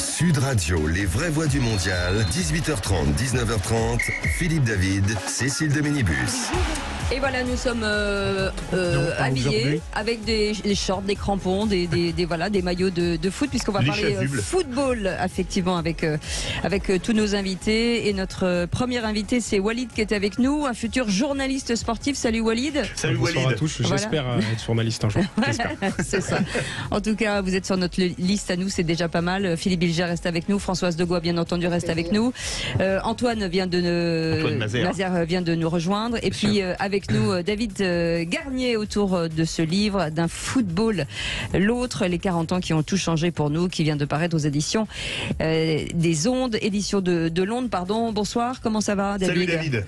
Sud Radio, les vraies voix du mondial, 18h30, 19h30, Philippe David, Cécile de Minibus. Et voilà, nous sommes habillés avec des shorts, des crampons, des maillots de foot, puisqu'on va parler football, effectivement, avec tous nos invités. Et notre premier invité, c'est Walid qui est avec nous, un futur journaliste sportif. Salut Walid. Salut Walid. Bonsoir à tous, j'espère être journaliste un jour. C'est ça. En tout cas, vous êtes sur notre liste à nous, c'est déjà pas mal. Philippe Bilger reste avec nous, Françoise Degois, bien entendu, reste avec nous. Antoine Mazer vient de nous rejoindre. Et puis, avec nous David Garnier autour de ce livre d'un football l'autre, les 40 ans qui ont tout changé pour nous, qui vient de paraître aux éditions des Ondes, édition de Londres, pardon. Bonsoir, comment ça va David? Salut David.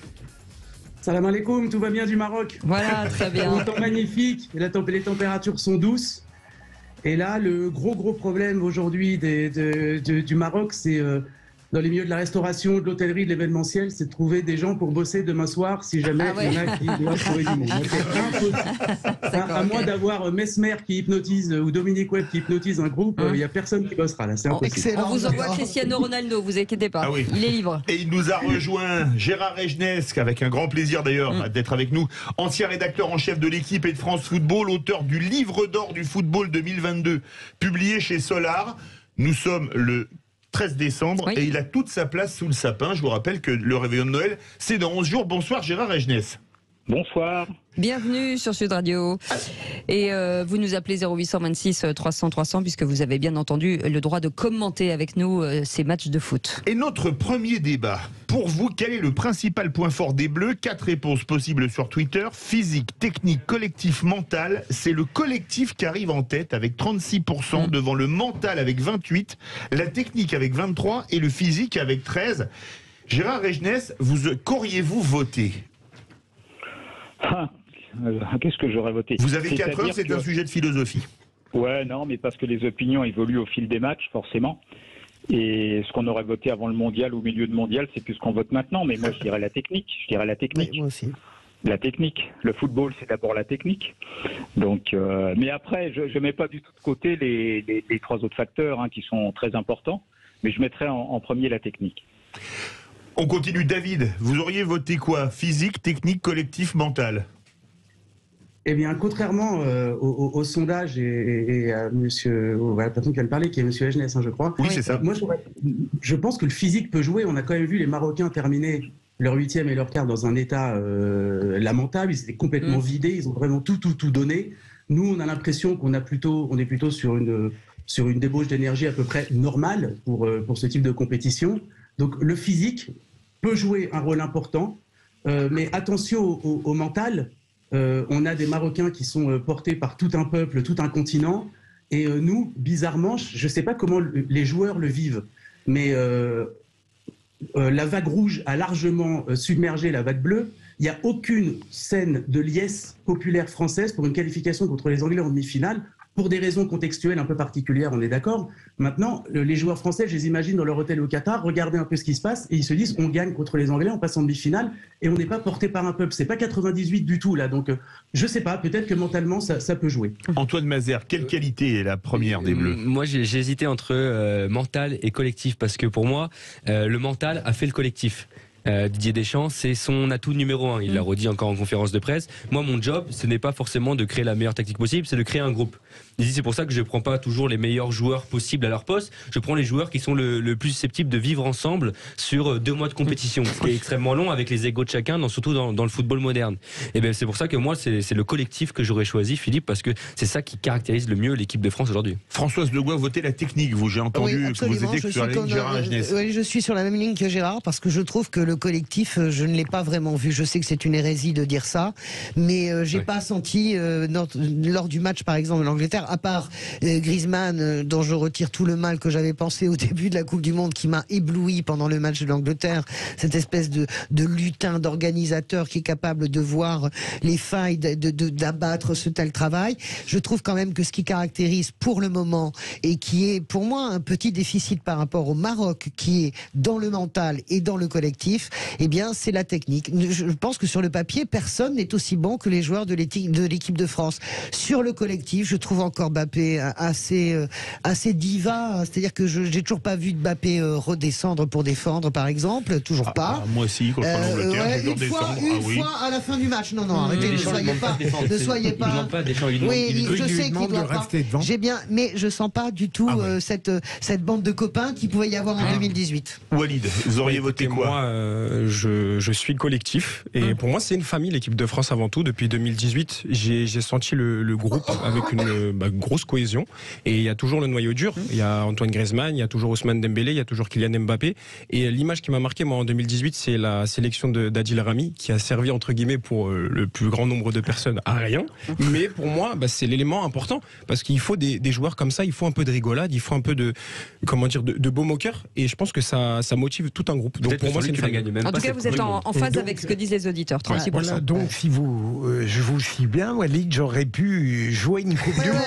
Salam alaikum, tout va bien du Maroc? Voilà, très bien. Un temps magnifique, les températures sont douces. Et là, le gros problème aujourd'hui du Maroc, c'est dans les milieux de la restauration, de l'hôtellerie, de l'événementiel, c'est de trouver des gens pour bosser demain soir si jamais il y en a qui doivent trouver du monde. Donc, c'est impossible. À moins d'avoir Mesmer qui hypnotise ou Dominique Webb qui hypnotise un groupe, il n'y a personne qui bossera là. C'est impossible. Excellent. On vous envoie Cristiano Ronaldo, vous inquiétez pas. Il est libre. Et il nous a rejoint Gérard Regnesque, avec un grand plaisir d'ailleurs d'être avec nous, ancien rédacteur en chef de l'équipe et de France Football, auteur du livre d'or du football 2022, publié chez Solar. Nous sommes le 13 décembre et il a toute sa place sous le sapin. Je vous rappelle que le réveillon de Noël, c'est dans 11 jours. Bonsoir Gérard Regnesque. Bonsoir. Bienvenue sur Sud Radio. Et vous nous appelez 0826 300 300 puisque vous avez bien entendu le droit de commenter avec nous ces matchs de foot. Et notre premier débat, pour vous, quel est le principal point fort des Bleus? 4 réponses possibles sur Twitter. Physique, technique, collectif, mental. C'est le collectif qui arrive en tête avec 36%, devant le mental avec 28%, la technique avec 23% et le physique avec 13%. Gérard Regnesque, qu'auriez-vous voté? Qu'est-ce que j'aurais voté? Vous avez 4 heures, c'est un sujet de philosophie. Ouais, non, mais parce que les opinions évoluent au fil des matchs, forcément. Et ce qu'on aurait voté avant le mondial ou au milieu de mondial, c'est plus ce qu'on vote maintenant. Mais moi, je dirais la technique. Oui, moi aussi. La technique. Le football, c'est d'abord la technique. Donc, mais après, je ne mets pas du tout de côté les 3 autres facteurs qui sont très importants. Mais je mettrais en premier la technique. On continue. David, vous auriez voté quoi? Physique, technique, collectif, mental? Eh bien, contrairement au sondage et à la personne qui vient de parler, qui est monsieur Regnesque, je crois. Oui, c'est ça. Moi, je pense que le physique peut jouer. On a quand même vu les Marocains terminer leur 8e et leur quart dans un état lamentable. Ils étaient complètement vidés. Ils ont vraiment tout donné. Nous, on a l'impression on est plutôt sur une débauche d'énergie à peu près normale pour ce type de compétition. Donc le physique peut jouer un rôle important, mais attention au mental. On a des Marocains qui sont portés par tout un peuple, tout un continent, et nous, bizarrement, je ne sais pas comment les joueurs le vivent, mais la vague rouge a largement submergé la vague bleue. Il n'y a aucune scène de liesse populaire française pour une qualification contre les Anglais en demi-finale. Pour des raisons contextuelles un peu particulières, on est d'accord. Maintenant, les joueurs français, je les imagine dans leur hôtel au Qatar, regarder un peu ce qui se passe, et ils se disent on gagne contre les Anglais, on passe en demi-finale, et on n'est pas porté par un peuple. C'est pas 98 du tout, là. Donc, je sais pas, peut-être que mentalement, ça peut jouer. Antoine Mazer, quelle qualité est la première des Bleus? Moi, j'ai hésité entre mental et collectif, parce que pour moi, le mental a fait le collectif. Didier Deschamps, c'est son atout numéro 1. Il l'a redit encore en conférence de presse. Moi, mon job, ce n'est pas forcément de créer la meilleure tactique possible, c'est de créer un groupe. C'est pour ça que je ne prends pas toujours les meilleurs joueurs possibles à leur poste. Je prends les joueurs qui sont le plus susceptibles de vivre ensemble sur 2 mois de compétition, ce qui est extrêmement long avec les égos de chacun, surtout dans le football moderne. Et bien, c'est pour ça que moi, c'est le collectif que j'aurais choisi, Philippe, parce que c'est ça qui caractérise le mieux l'équipe de France aujourd'hui. Françoise Degois, votez la technique. J'ai entendu que vous étiez sur la ligne Gérard Regnesque. Oui, je suis sur la même ligne que Gérard, parce que je trouve que le collectif, je ne l'ai pas vraiment vu. Je sais que c'est une hérésie de dire ça, mais j'ai pas senti lors du match, par exemple, de l'Angleterre, à part Griezmann, dont je retire tout le mal que j'avais pensé au début de la Coupe du Monde, qui m'a ébloui pendant le match de l'Angleterre, cette espèce de lutin, d'organisateur qui est capable de voir les failles, d'abattre ce tel travail. Je trouve quand même que ce qui caractérise pour le moment, et qui est pour moi un petit déficit par rapport au Maroc, qui est dans le mental et dans le collectif, eh bien c'est la technique. Je pense que sur le papier, personne n'est aussi bon que les joueurs de l'équipe de France. Sur le collectif, je trouve encore encore Mbappé assez diva. C'est-à-dire que j'ai toujours pas vu Mbappé redescendre pour défendre, par exemple. Toujours pas. Moi aussi, quand je suis en Angleterre, j'ai dû redescendre. Une fois à la fin du match. Non, arrêtez, ne soyez pas. Ne soyez pas. Oui, je sais qu'il doit pas. J'ai bien, mais je sens pas du tout cette bande de copains qu'il pouvait y avoir en 2018. Walid, vous auriez voté quoi? Moi, je suis collectif et pour moi c'est une famille, l'équipe de France avant tout. Depuis 2018, j'ai senti le groupe avec une grosse cohésion et il y a toujours le noyau dur. Il y a Antoine Griezmann, il y a toujours Ousmane Dembélé, il y a toujours Kylian Mbappé et l'image qui m'a marqué moi en 2018, c'est la sélection d'Adil Rami qui a servi entre guillemets pour le plus grand nombre de personnes à rien. Mais pour moi, c'est l'élément important parce qu'il faut des joueurs comme ça, il faut un peu de rigolade, il faut un peu de beau moqueur et je pense que ça motive tout un groupe. Donc pour moi c'est une famille. En tout cas, vous êtes en phase avec ce que disent les auditeurs, 36%. Voilà, donc si je vous suis bien, Walid, j'aurais pu jouer une Coupe du Monde.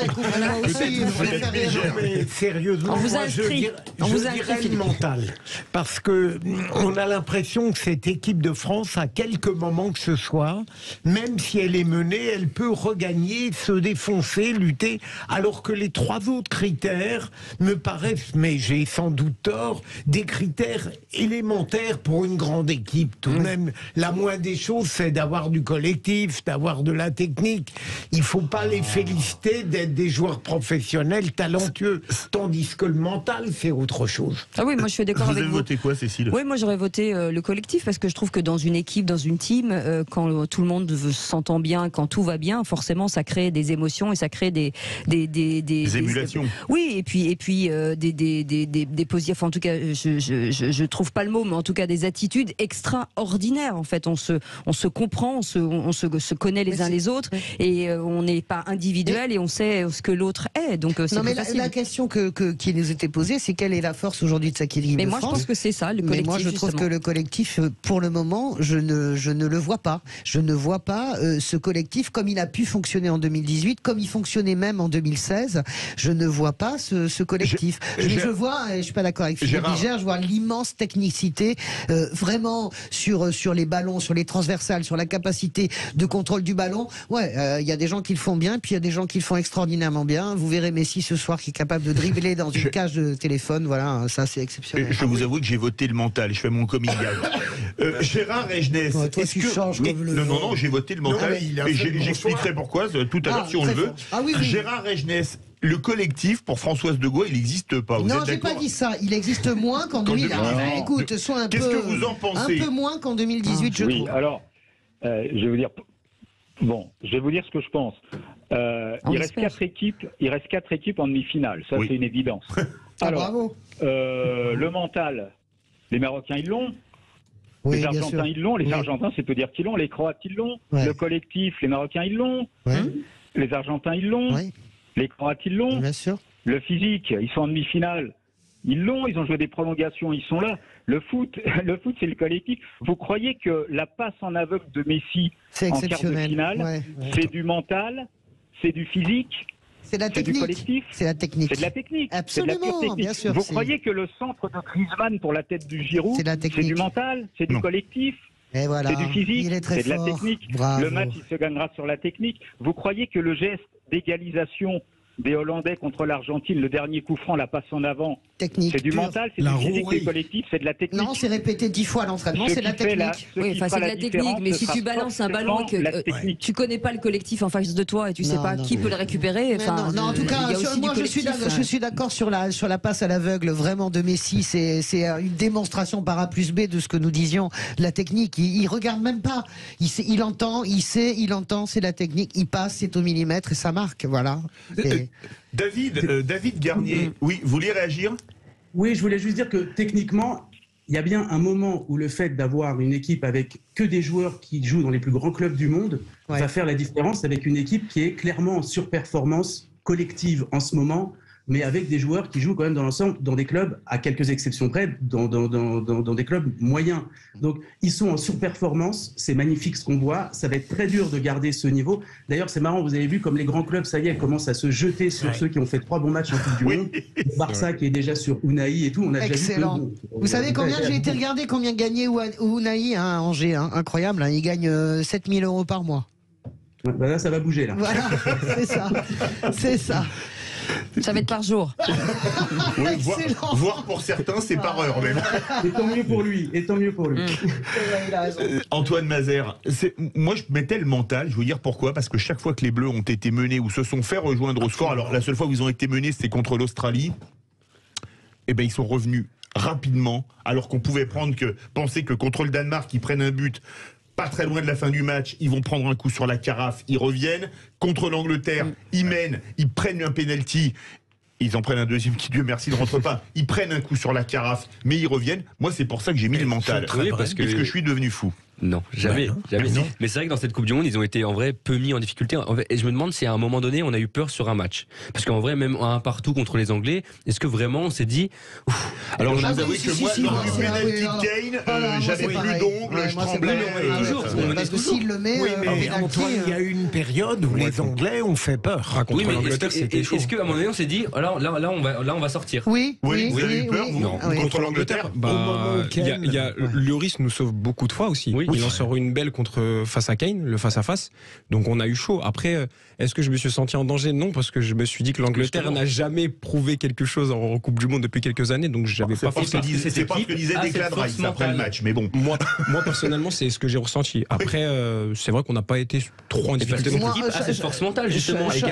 Mais sérieusement, on vous a inscrit. Je dirais le mental. Parce que on a l'impression que cette équipe de France, à quelques moments que ce soit, même si elle est menée, elle peut regagner, se défoncer, lutter, alors que les trois autres critères me paraissent, mais j'ai sans doute tort, des critères élémentaires pour une grande équipe. Tout de même, la moindre des choses, c'est d'avoir du collectif, d'avoir de la technique. Il ne faut pas les féliciter d'être des joueurs professionnels, talentueux, tandis que le mental, c'est autre chose. Ah oui, moi je suis d'accord avec vous. Vous avez voté quoi, Cécile? Oui, moi j'aurais voté le collectif parce que je trouve que dans une équipe, dans une team, quand tout le monde s'entend bien, quand tout va bien, forcément ça crée des émotions et ça crée des émulations. Oui, et puis des positifs. En tout cas, je trouve pas le mot, mais en tout cas des attitudes extraordinaires. En fait, on se comprend, on se connaît les uns les autres et on n'est pas individuel et on sait ce que l'autre est. Donc c'est plus facile. La question qui nous était posée, c'est quelle est la force aujourd'hui de cette équipe de France? Mais moi, je pense que c'est ça, le collectif. Mais moi, je trouve que le collectif, pour le moment, je ne le vois pas. Je ne vois pas ce collectif comme il a pu fonctionner en 2018, comme il fonctionnait même en 2016. Je ne vois pas ce collectif. Je vois, et je suis pas d'accord avec Philippe Bilger, je vois l'immense technicité, vraiment sur les ballons, sur les transversales, sur la capacité de contrôle du ballon. Ouais, il y a des gens qui le font bien, puis il y a des gens qui le font extraordinairement bien. Vous verrez Messi ce soir qui est capable de dribbler dans une cage de téléphone. Voilà, ça c'est exceptionnel. Je vous avoue que j'ai voté le mental. Je fais mon coming out. Gérard Regnès. Ouais, toi, tu changes comme le... Non, j'ai voté le mental. Et j'expliquerai pourquoi tout à l'heure si on le veut. Oui. Gérard Regnès. Le collectif pour Françoise de Gaulle, il n'existe pas. Non, j'ai pas dit ça. Il existe moins qu'en 2018. Écoute, soit un peu. Qu'est-ce que vous en pensez? Un peu moins qu'en 2018, je trouve. Oui, alors, je vais vous dire. Bon, je vais vous dire ce que je pense. Il reste 4 équipes en demi-finale. Ça, c'est une évidence. Alors, bravo. Le mental, les Marocains, ils l'ont. Oui, les Argentins, ils l'ont. Les Argentins, c'est peu dire qu'ils l'ont. Les Croates, ils l'ont. Le collectif, les Marocains, ils l'ont. Les Argentins, ils l'ont. Les Croates, ils l'ont. Bien sûr. Le physique, ils sont en demi-finale. Ils l'ont, ils ont joué des prolongations, ils sont là. Le foot, c'est le collectif. Vous croyez que la passe en aveugle de Messi en quart de finale, c'est du mental, c'est du physique, c'est du collectif, c'est la technique. C'est de la technique. Absolument, bien sûr. Vous croyez que le centre de Griezmann pour la tête du Giroud, c'est du mental, c'est du collectif? Et voilà. C'est du physique, c'est de la technique. Bravo. Le match, il se gagnera sur la technique. Vous croyez que le geste d'égalisation des Hollandais contre l'Argentine, le dernier coup franc, la passe en avant, technique c'est du mental, c'est du physique, c'est collectif, c'est de la technique? Non, c'est répété 10 fois à l'entraînement, c'est de la technique. Oui, c'est de la technique, mais si tu balances un ballon et que tu connais pas le collectif en face de toi et tu sais pas qui peut le récupérer. Non, en tout cas, moi je suis d'accord sur la passe à l'aveugle vraiment de Messi. C'est une démonstration par A plus B de ce que nous disions, la technique. Il regarde même pas, il entend, il entend, c'est la technique, il passe, c'est au millimètre et ça marque, voilà. David Garnier, oui, vous voulez réagir? Oui, je voulais juste dire que techniquement, il y a bien un moment où le fait d'avoir une équipe avec que des joueurs qui jouent dans les plus grands clubs du monde va faire la différence avec une équipe qui est clairement en surperformance collective en ce moment, mais avec des joueurs qui jouent quand même dans l'ensemble, dans des clubs, à quelques exceptions près, dans des clubs moyens. Donc, ils sont en surperformance, c'est magnifique ce qu'on voit, ça va être très dur de garder ce niveau. D'ailleurs, c'est marrant, vous avez vu comme les grands clubs, ça y est, commencent à se jeter sur ceux qui ont fait 3 bons matchs en Coupe du Monde. Le Barça qui est déjà sur Unai et tout, on a excellent. Déjà vu vous savez combien, j'ai été regarder combien gagnait Unai à Angers, incroyable, il gagne 7 000 € par mois. Bah là, ça va bouger, là. Voilà, c'est ça. C'est ça. Ça va être par jour. Oui, voire pour certains, c'est par heure même. Et tant mieux pour lui. Antoine Mazère, moi je mettais le mental, je veux dire pourquoi, parce que chaque fois que les Bleus ont été menés ou se sont fait rejoindre au score, alors la seule fois où ils ont été menés c'était contre l'Australie, et ben ils sont revenus rapidement, alors qu'on pouvait penser que contre le Danemark ils prennent un but pas très loin de la fin du match, ils vont prendre un coup sur la carafe, ils reviennent. Contre l'Angleterre, ils mènent, ils prennent un penalty, ils en prennent un deuxième qui, Dieu merci, ne rentre pas. Ils prennent un coup sur la carafe, mais ils reviennent. Moi, c'est pour ça que j'ai mis le mental. Oui, parce que je suis devenu fou. Non, jamais. Mais c'est vrai que dans cette Coupe du Monde, ils ont été en vrai peu mis en difficulté. Et je me demande si à un moment donné, on a eu peur sur un match. Parce qu'en vrai, même un partout contre les Anglais, est-ce que vraiment on s'est dit... Alors, je vous avoue que moi, lors du penalty de Kane, j'avais plus d'ongles, je tremblais. Parce que s'il le met... Oui, mais Antoine, il y a eu une période où les Anglais ont fait peur. Oui, mais est-ce qu'à un moment donné, on s'est dit, là, on va sortir? Oui, vous avez eu peur, vous, contre l'Angleterre? Lloris nous sauve beaucoup de fois aussi. Il en sort une belle face à Kane, le face-à-face. Donc on a eu chaud. Après, est-ce que je me suis senti en danger? Non, parce que je me suis dit que l'Angleterre n'a jamais prouvé quelque chose en Coupe du Monde depuis quelques années. Donc j'avais pas fait ça. C'est pas ce que disait Declan Rice après le match, mais bon. Moi personnellement, c'est ce que j'ai ressenti. Après, c'est vrai qu'on n'a pas été trop en difficulté. Cette équipe a cette force mentale, justement, et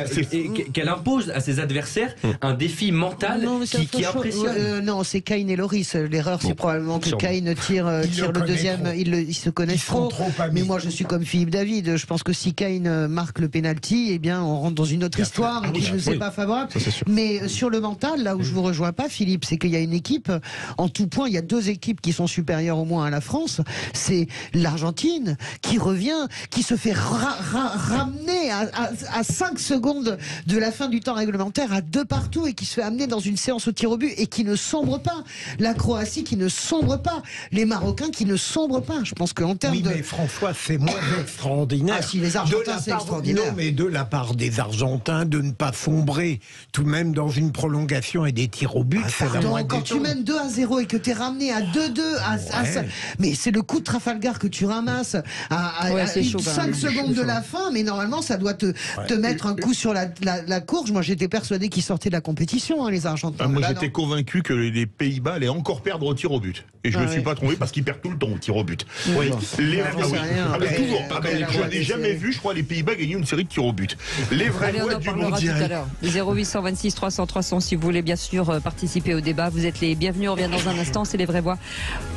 qu'elle impose à ses adversaires un défi mental qui impressionne. Non, c'est Kane et Lloris. L'erreur, c'est probablement que Kane tire le deuxième. Il se connaissent trop. Mais moi, je suis comme Philippe David. Je pense que si Kane marque le penalty, eh bien, on rentre dans une autre histoire qui ne nous est pas favorable. Mais sur le mental, là où je vous rejoins pas, Philippe, c'est qu'il y a une équipe, en tout point, il y a deux équipes qui sont supérieures au moins à la France. C'est l'Argentine qui revient, qui se fait ramener à 5 secondes de la fin du temps réglementaire à 2 partout et qui se fait amener dans une séance au tir au but et qui ne sombre pas. La Croatie qui ne sombre pas. Les Marocains qui ne sombrent pas. Je pense qu'en termes mais François, c'est moins extraordinaire. Ah si, les Argentins, c'est extraordinaire. Non, mais de la part des Argentins, de ne pas sombrer tout de même dans une prolongation et des tirs au but, c'est la moindre quand tu mènes 2-0 et que tu es ramené à 2-2, mais c'est le coup de Trafalgar que tu ramasses à 5 secondes de la fin, mais normalement, ça doit te mettre un coup sur la courge. Moi, j'étais persuadé qu'ils sortaient de la compétition, les Argentins. Moi, j'étais convaincu que les Pays-Bas allaient encore perdre au tir au but. Et je me suis pas trompé parce qu'ils perdent tout le temps au tir au but. Oui. Je n'ai jamais vu, je crois, les Pays-Bas gagner une série de tirs au but. Les vraies voix du mondial. 0826 300 300 si vous voulez bien sûr participer au débat. Vous êtes les bienvenus. On revient dans un instant. C'est les vraies voix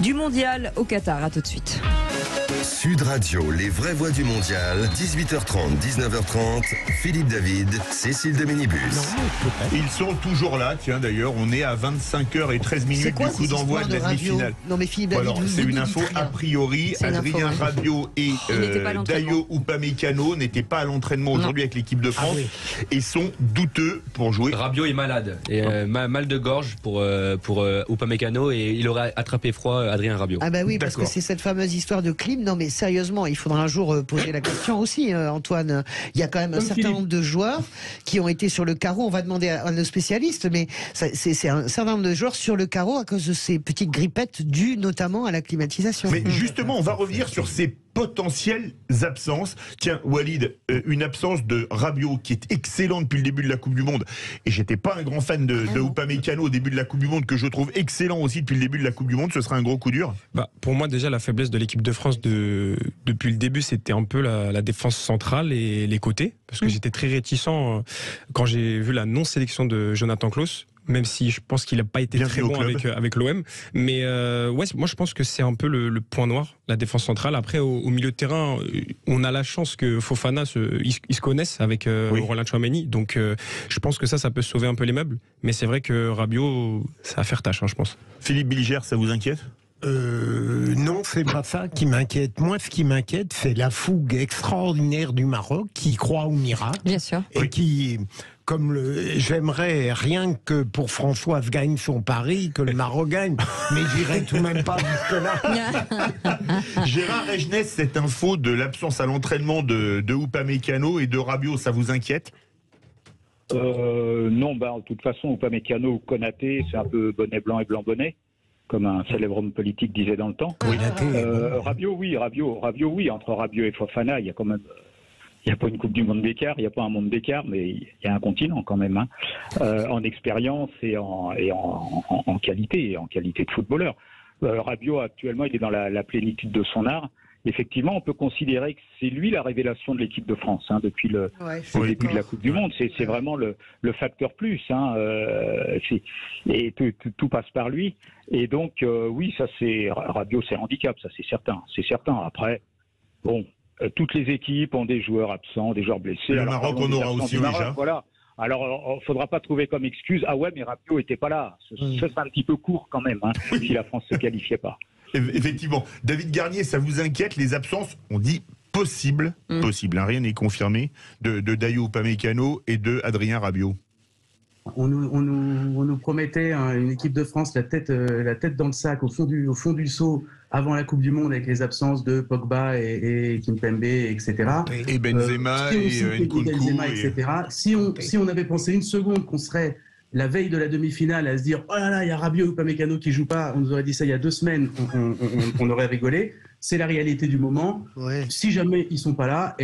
du mondial au Qatar. À tout de suite. Sud Radio, les vraies voix du mondial, 18h30, 19h30, Philippe David, Cécile de Minibus. Ils sont toujours là, tiens d'ailleurs, on est à 25h13 du coup d'envoi de la demi-finale. Non mais Philippe David, c'est une info a priori, Adrien Rabiot et Dayo Upamecano n'étaient pas à l'entraînement aujourd'hui avec l'équipe de France et sont douteux pour jouer. Rabiot est malade, et mal de gorge pour Upamecano et il aura attrapé froid Adrien Rabiot. Ah bah oui, parce que c'est cette fameuse histoire de clim. Non mais sérieusement, il faudra un jour poser la question aussi, Antoine. Il y a quand même un certain nombre de joueurs qui ont été sur le carreau. On va demander à nos spécialistes, mais c'est un certain nombre de joueurs sur le carreau à cause de ces petites grippettes dues notamment à la climatisation. Mais justement, on va revenir sur ces potentielles absences. Tiens, Walid, une absence de Rabiot qui est excellent depuis le début de la Coupe du Monde. Et j'étais pas un grand fan de Upamecano au début de la Coupe du Monde, que je trouve excellent aussi depuis le début de la Coupe du Monde. Ce sera un gros coup dur. Pour moi, déjà, la faiblesse de l'équipe de France depuis le début, c'était un peu la défense centrale et les côtés. Parce que j'étais très réticent quand j'ai vu la non-sélection de Jonathan Klaus. Même si je pense qu'il n'a pas été très bon avec l'OM. Mais moi je pense que c'est un peu le point noir, la défense centrale. Après, au milieu de terrain, on a la chance que Fofana, ils se connaissent avec Roland Tchouaméni. Donc je pense que ça peut sauver un peu les meubles. Mais c'est vrai que Rabiot, ça va faire tâche, je pense. Philippe Bilger, ça vous inquiète ? Non, c'est pas ça qui m'inquiète. Moi, ce qui m'inquiète, c'est la fougue extraordinaire du Maroc qui croit au miracle. Bien sûr. Et qui... j'aimerais rien que pour Françoise gagne son pari, que le Maroc gagne, mais j'irai tout de même pas jusque-là. Gérard Regenès, cette info de l'absence à l'entraînement de Upamecano et de Rabiot, ça vous inquiète ? Non, de toute façon, Upamecano ou Konaté, c'est un peu bonnet blanc et blanc bonnet, comme un célèbre homme politique disait dans le temps. Rabiot, oui. Entre Rabiot et Fofana, il y a Il n'y a pas une Coupe du Monde d'écart, il n'y a pas un monde d'écart, mais il y a un continent quand même, hein, en expérience et en qualité de footballeur. Rabiot, actuellement, il est dans la plénitude de son art. Effectivement, on peut considérer que c'est lui la révélation de l'équipe de France, hein, depuis le début de la Coupe du Monde. C'est vraiment le facteur plus, hein, et tout passe par lui. Et donc, oui, ça c'est Rabiot, c'est handicap, ça c'est certain. Après, bon, toutes les équipes ont des joueurs absents, des joueurs blessés. Le Maroc, on aura aussi déjà. Voilà. Alors, il ne faudra pas trouver comme excuse, ah ouais, mais Rabiot n'était pas là. Ce serait un petit peu court quand même, hein, si la France ne se qualifiait pas. Effectivement. David Garnier, ça vous inquiète, les absences, on dit possible, hein, rien n'est confirmé, de Dayot Upamecano et de Adrien Rabiot. On nous promettait une équipe de France la tête dans le sac, au fond du seau, avant la Coupe du Monde, avec les absences de Pogba et Kimpembe, etc. Et Benzema et Nkunku. etc. Si on avait pensé une seconde qu'on serait la veille de la demi-finale à se dire « Oh là là, il y a Rabiot ou Upamecano qui joue pas », on nous aurait dit ça il y a 2 semaines, on aurait rigolé. C'est la réalité du moment. Ouais. Si jamais ils sont pas là,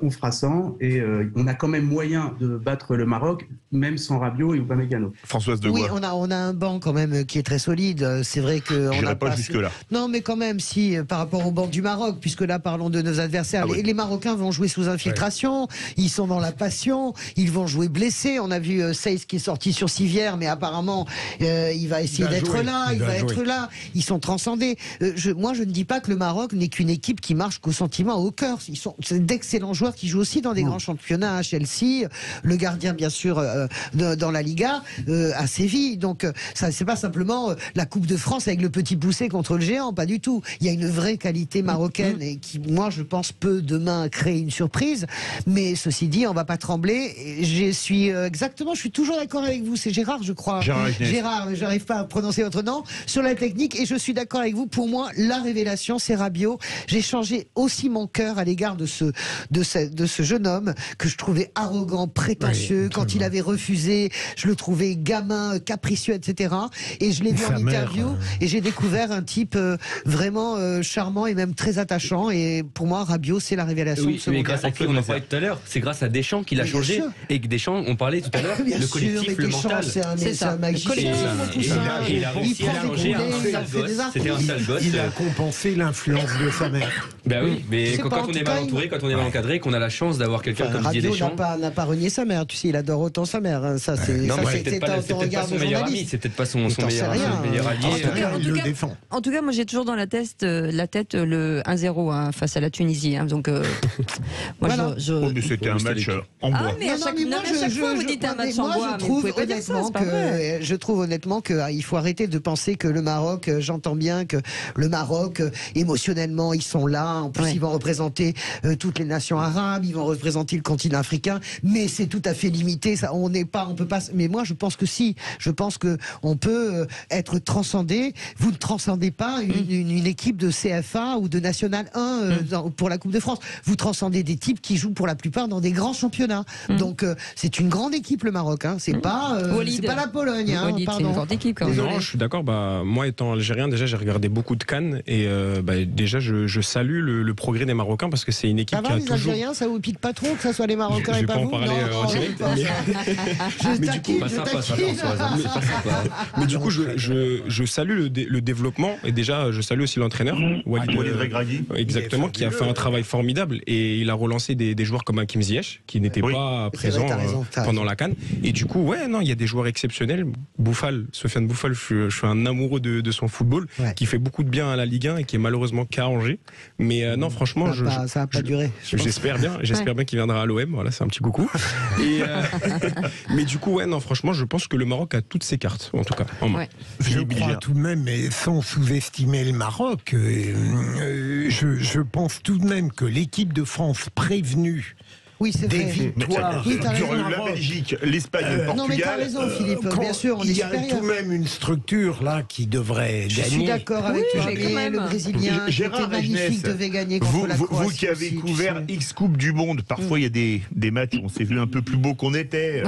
on fera 100 et on a quand même moyen de battre le Maroc, même sans Rabiot et Upamecano. Françoise Degois. Oui, on a un banc quand même qui est très solide. C'est vrai que on n'a pas jusque là. Non, mais quand même, si par rapport au banc du Maroc, puisque là parlons de nos adversaires, les Marocains vont jouer sous infiltration. Ils sont dans la passion. Ils vont jouer blessés. On a vu Seyss qui est sorti sur civière, mais apparemment il va essayer d'être là. Il va être là. Ils sont transcendés. Moi, je ne dis pas que le Maroc n'est qu'une équipe qui marche qu'au sentiment, au cœur. C'est d'excellents joueurs qui jouent aussi dans des grands championnats, à Chelsea, le gardien bien sûr dans la Liga, à Séville. Donc ça, c'est pas simplement la Coupe de France avec le petit poussé contre le géant, pas du tout. Il y a une vraie qualité marocaine et qui, moi, je pense, peut demain créer une surprise. Mais ceci dit, on va pas trembler. Je suis toujours d'accord avec vous. C'est Gérard, je crois. Gérard, j'arrive pas à prononcer votre nom sur la technique et je suis d'accord avec vous. Pour moi, la révélation, c'est Rabiot. J'ai changé aussi mon cœur à l'égard de ce jeune homme que je trouvais arrogant, prétentieux. Quand il avait refusé, je le trouvais gamin, capricieux, etc. Et je l'ai vu en interview et j'ai découvert un type vraiment charmant et même très attachant. Et pour moi, Rabiot, c'est la révélation de ce mais grâce à qui on en parlait tout à l'heure, c'est grâce à Deschamps qu'il a changé. Et que Deschamps, on parlait tout à l'heure, le collectif, le mental. C'est un magicien. Il a réussi à changer un sale gosse. C'était un sale gosse. Il a compensé l'influence de sa mère. Ben oui, mais quand on est mal entouré, quand on est mal encadré, qu'on a la chance d'avoir quelqu'un comme Didier Deschamps. Rabiot n'a pas renié sa mère, tu sais, il adore autant sa mère. Hein. Ça, c'est peut-être pas son meilleur ami, c'est peut-être pas son meilleur allié. En tout cas, moi j'ai toujours dans la tête le 1-0 face à la Tunisie. Hein, donc, mais c'était un match en bois. Mais à chaque fois, vous dites un match en bois. Je trouve honnêtement qu'il faut arrêter de penser que le Maroc, j'entends bien que le Maroc, émotionnellement, ils sont là. En plus, ils vont représenter toutes les nations arabes, ils vont représenter le continent africain, mais c'est tout à fait limité. Ça, on peut pas. Mais moi, je pense que si. Je pense que on peut être transcendé. Vous ne transcendez pas une équipe de CFA ou de National 1 pour la Coupe de France. Vous transcendez des types qui jouent pour la plupart dans des grands championnats. Donc, c'est une grande équipe, le Maroc. Hein. C'est pas la Pologne. Hein, c'est une grande équipe. Quand même. Non, je suis d'accord. Moi, étant algérien, déjà, j'ai regardé beaucoup de CAN et déjà, je salue le progrès des Marocains parce que c'est une équipe qui a les toujours... Algériens, ça vous pique pas trop que ça soit les Marocains et pas vous? Je vais pas en parler en direct. Mais du coup, mais du coup, je salue le développement et déjà, je salue aussi l'entraîneur Walid Regragui, exactement, qui a fait un travail formidable et il a relancé des joueurs comme Hakim Ziyech qui n'étaient pas présents pendant la CAN. Et du coup, il y a des joueurs exceptionnels. Sofiane Bouffal, je suis un amoureux de son football, qui fait beaucoup de bien à la Ligue 1 et qui est malheureusement qu'à Angers. Mais non, franchement, ça va pas durer. J'espère bien qu'il viendra à l'OM. Voilà, c'est un petit coucou. Mais du coup, franchement, je pense que le Maroc a toutes ses cartes, en tout cas. Je crois tout de même, mais sans sous-estimer le Maroc, je pense tout de même que l'équipe de France prévenue Oui, c'est des vrai. victoires. Oui, t'as Sur raison. la Belgique, l'Espagne, le Portugal. Non, mais t'as raison, Philippe. Bien sûr, on est il y a supérieur. tout de même une structure là qui devrait Je suis gagner. d'accord avec Oui, toi, mais quand mais même. le Brésilien, qui Gérard était magnifique, Regnès, devait gagner contre la Croatie. Vous qui avez aussi, tu couvert sais. X Coupe du Monde, parfois il y a des matchs où on s'est vu un peu plus beau qu'on était.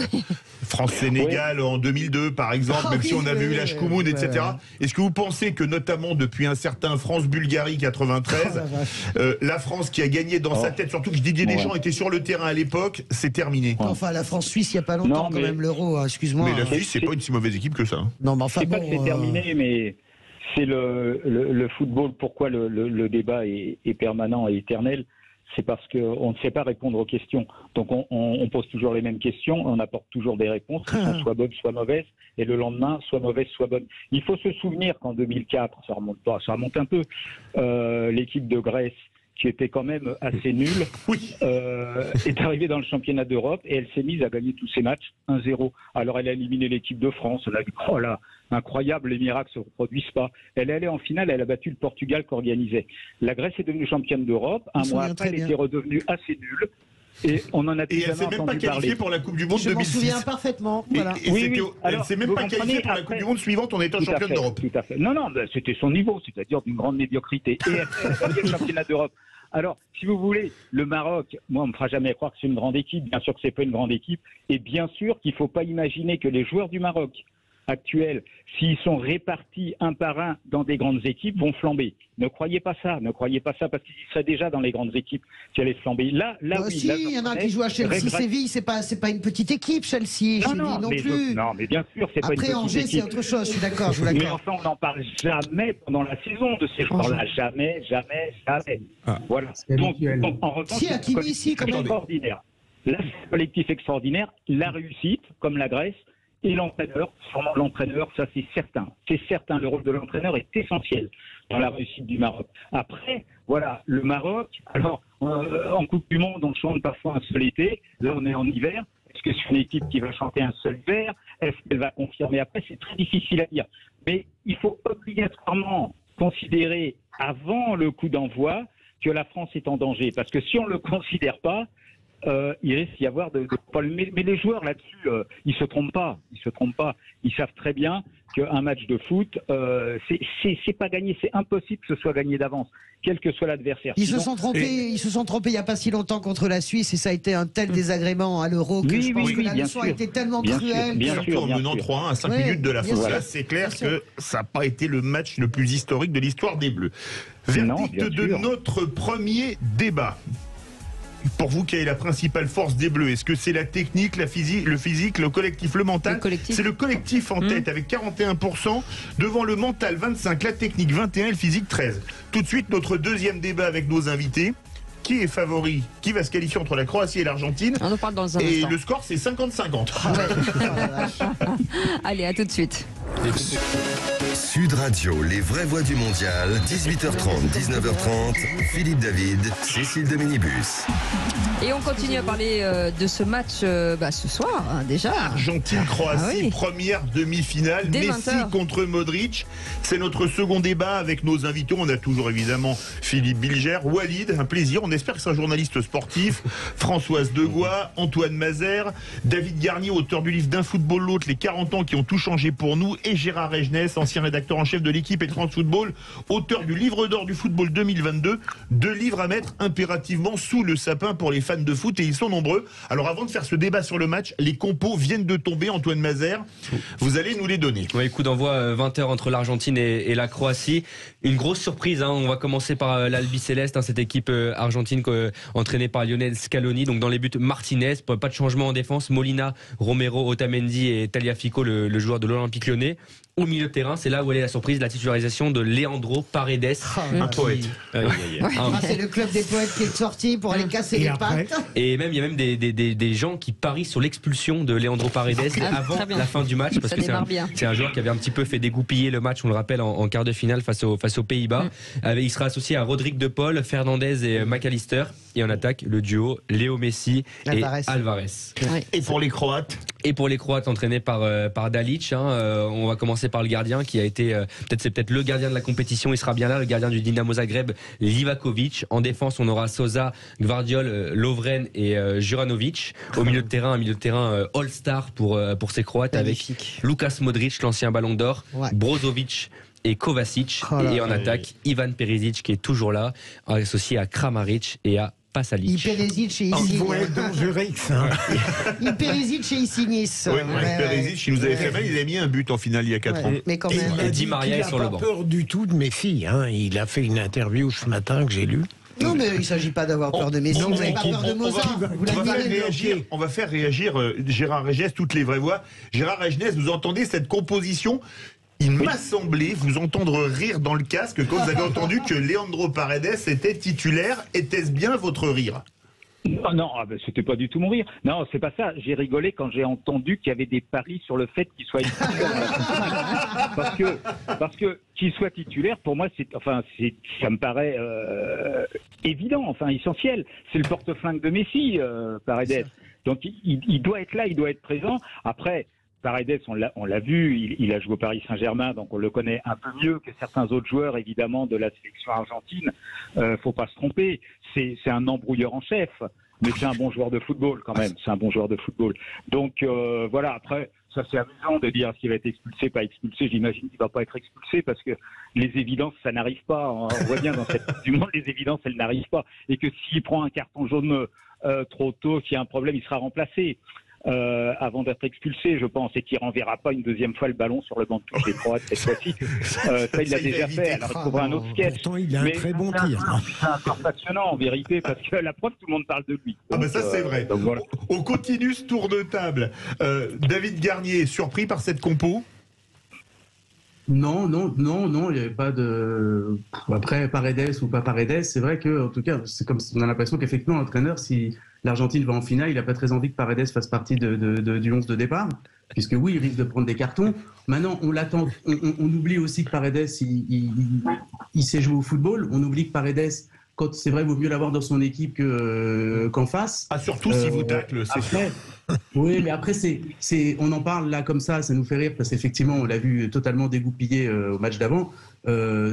France-Sénégal en 2002, par exemple, Ah même oui, si on avait eu oui, la Shkoumoun, oui, etc. Est-ce que vous pensez que, notamment depuis un certain France-Bulgarie 93, la France qui a gagné dans sa tête, surtout que Didier Deschamps était sur le terrain à l'époque, c'est terminé? Enfin, la France-Suisse, il n'y a pas longtemps, Non, mais- quand même, l'Euro, hein, excuse-moi. Mais la Suisse, c'est pas une si mauvaise équipe que ça. hein. Non, mais enfin, C'est pas bon, que c'est terminé, mais c'est le football. Pourquoi le débat est permanent et éternel? C'est parce qu'on ne sait pas répondre aux questions. Donc on pose toujours les mêmes questions, on apporte toujours des réponses qui sont soit bonnes, soit mauvaises, et le lendemain, soit mauvaises, soit bonnes. Il faut se souvenir qu'en 2004, ça remonte pas, ça remonte un peu, l'équipe de Grèce, qui était quand même assez nulle, est arrivée dans le championnat d'Europe et elle s'est mise à gagner tous ses matchs 1-0. Alors elle a éliminé l'équipe de France, on a vu, oh là, incroyable, les miracles ne se reproduisent pas. Elle est allée en finale, elle a battu le Portugal qu'organisait. La Grèce est devenue championne d'Europe, un mois après elle était redevenue assez nulle. Et on en a Et elle s'est même pas qualifiée pour la Coupe du Monde je m'en 2006. souviens parfaitement. Voilà. Elle s'est même pas qualifiée pour la Coupe du Monde suivante en étant championne d'Europe. Tout à fait. Non, c'était son niveau, c'est-à-dire d'une grande médiocrité. Et elle a gagné le championnat d'Europe. Alors, si vous voulez, le Maroc, moi, on ne me fera jamais croire que c'est une grande équipe. Bien sûr que c'est pas une grande équipe. Et bien sûr qu'il ne faut pas imaginer que les joueurs du Maroc actuels, s'ils sont répartis un par un dans des grandes équipes, vont flamber. Ne croyez pas ça, parce qu'ils seraient déjà dans les grandes équipes qui allaient flamber. Là, oui. Si, il y en a qui jouent à Chelsea, Séville, c'est pas une petite équipe, Chelsea, non, plus. Non, mais bien sûr, c'est pas une petite équipe. Après, Angers, c'est autre chose, je suis d'accord, je vous l'accorde. Mais enfin, on n'en parle jamais pendant la saison de ces joueurs-là. Jamais. Voilà. Donc, en revanche, si, à Kimi, ici, quand même. Extraordinaire. Là, c'est un collectif extraordinaire. La réussite, comme la Grèce, et l'entraîneur, sûrement l'entraîneur, ça c'est certain. C'est certain, le rôle de l'entraîneur est essentiel dans la réussite du Maroc. Après, voilà, le Maroc, alors en Coupe du Monde, on chante parfois un seul été, là on est en hiver. Est-ce que c'est une équipe qui va chanter un seul hiver? Est-ce qu'elle va confirmer après? C'est très difficile à dire. Mais il faut obligatoirement considérer avant le coup d'envoi que la France est en danger. Parce que si on ne le considère pas, il risque d'y avoir mais les joueurs là-dessus, ils se trompent pas. Ils savent très bien qu'un match de foot, c'est pas gagné, c'est impossible que ce soit gagné d'avance, quel que soit l'adversaire. Ils se sont trompés il n'y a pas si longtemps contre la Suisse et ça a été un tel désagrément à l'Euro que je pense que la leçon a été tellement cruelle. Surtout en menant 3-1 à 5 minutes de la fin. Voilà. C'est clair que ça n'a pas été le match le plus historique de l'histoire des Bleus. Verdict de notre premier débat. Pour vous, quelle est la principale force des Bleus? Est-ce que c'est la technique, le physique, le collectif, le mental? C'est le collectif en tête avec 41%, devant le mental 25%, la technique 21% et le physique 13%. Tout de suite, notre deuxième débat avec nos invités. Qui est favori? Qui va se qualifier entre la Croatie et l'Argentine? On en parle dans un instant. Et le score, c'est 50-50. Allez, à tout de suite. Sud Radio, les vraies voix du mondial, 18h30, 19h30, Philippe David, Cécile de Minibus. Et on continue à parler de ce match ce soir, hein, déjà. Argentine-Croatie, première demi-finale, Messi contre Modric. C'est notre second débat avec nos invités. On a toujours évidemment Philippe Bilger, Walid, un plaisir. On espère que c'est un journaliste sportif. Françoise Degois, Antoine Mazer, David Garnier, auteur du livre D'un football l'autre, les 40 ans qui ont tout changé pour nous, et Gérard Regnès, ancien rédacteur en chef de l'équipe et de France Football, auteur du livre d'or du football 2022, 2 livres à mettre impérativement sous le sapin pour les fans de foot, et ils sont nombreux. Alors avant de faire ce débat sur le match, les compos viennent de tomber. Antoine Mazer, vous allez nous les donner. Oui, coup d'envoi 20h entre l'Argentine et la Croatie. Une grosse surprise, hein. On va commencer par l'Albi Céleste, cette équipe argentine entraînée par Lionel Scaloni. Donc dans les buts, Martinez, pas de changement en défense, Molina, Romero, Otamendi et Tagliafico, le joueur de l'Olympique Lyonnais. Au milieu de terrain, c'est là où elle est la surprise, la titularisation de Leandro Paredes, un poète. C'est le club des poètes qui est sorti pour aller casser les pattes. Et même il y a même des gens qui parient sur l'expulsion de Leandro Paredes avant la fin du match, parce que c'est un joueur qui avait un petit peu fait dégoupiller le match, on le rappelle, en quart de finale face aux Pays-Bas. Il sera associé à Rodrigue de Paul, Fernandez et McAllister. Et en attaque, le duo Léo Messi et Alvarez. Et pour les Croates entraînés par Dalic, on va commencer par le gardien qui a été c'est peut-être le gardien de la compétition. Il sera bien là, le gardien du Dinamo Zagreb, Livakovic. En défense, on aura Sosa, Gvardiol, Lovren et Juranovic. Au milieu de terrain, All-Star pour ces Croates. Magnifique. Avec Lukas Modric, l'ancien Ballon d'Or, Brozovic et Kovacic. Et en attaque, Ivan Perisic qui est toujours là, associé à Kramaric et à Pasalic. Perisic et Ils vont être dangereux, ça. Perisic et Isignis. Perisic, il nous avait fait mal, il avait mis un but en finale il y a 4 ans. Mais quand même. Et Di Maria est sur le banc. Il n'a pas peur du tout de Messi. Il a fait une interview ce matin que j'ai lue. Non, mais il ne s'agit pas d'avoir peur de Messi, vous n'avez pas peur de Mozart. On va faire réagir Gérard Regès, toutes les vraies voix. Gérard Regès, vous entendez cette composition? Il m'a semblé vous entendre rire dans le casque quand vous avez entendu que Leandro Paredes était titulaire. Était-ce bien votre rire? Non, c'était pas du tout mon rire. Non, c'est pas ça. J'ai rigolé quand j'ai entendu qu'il y avait des paris sur le fait qu'il soit titulaire. parce que qu'il soit titulaire, pour moi, ça me paraît évident, essentiel. C'est le porte-flingue de Messi, Paredes. Donc il doit être là, il doit être présent. Après, Paredes, on l'a vu, il a joué au Paris Saint-Germain, donc on le connaît un peu mieux que certains autres joueurs, évidemment, de la sélection argentine. Faut pas se tromper, c'est un embrouilleur en chef, mais c'est un bon joueur de football quand même. C'est un bon joueur de football. Donc voilà. Après, ça c'est amusant de dire s'il va être expulsé, pas expulsé. J'imagine qu'il va pas être expulsé parce que les évidences, ça n'arrive pas. On voit bien dans cette Coupe du Monde, les évidences, elles n'arrivent pas, et que s'il prend un carton jaune trop tôt, s'il y a un problème, il sera remplacé. Avant d'être expulsé, je pense, et qu'il ne renverra pas une deuxième fois le ballon sur le banc de touche des Croates cette fois-ci. Ça, il l'a déjà fait. Alors, il trouvera un autre sketch. Pourtant, il a un très bon tir. C'est un corps passionnant, en vérité, parce que la preuve, tout le monde parle de lui. Donc, ça, c'est vrai. Donc, voilà. On continue ce tour de table. David Garnier, surpris par cette compo? Non, il n'y avait pas de... Après, Paredes ou pas Paredes, c'est vrai que, en tout cas, c'est comme on a l'impression qu'effectivement, l'entraîneur, si l'Argentine va en finale, il n'a pas très envie que Paredes fasse partie du 11 de départ, puisque oui, il risque de prendre des cartons. Maintenant, on l'attend. On oublie aussi que Paredes, il sait jouer au football. On oublie que Paredes, quand c'est vrai, il vaut mieux l'avoir dans son équipe qu'en face. Ah, surtout si vous taclez, c'est sûr. Oui, mais après, on en parle là comme ça nous fait rire, parce qu'effectivement, on l'a vu totalement dégoupillé au match d'avant.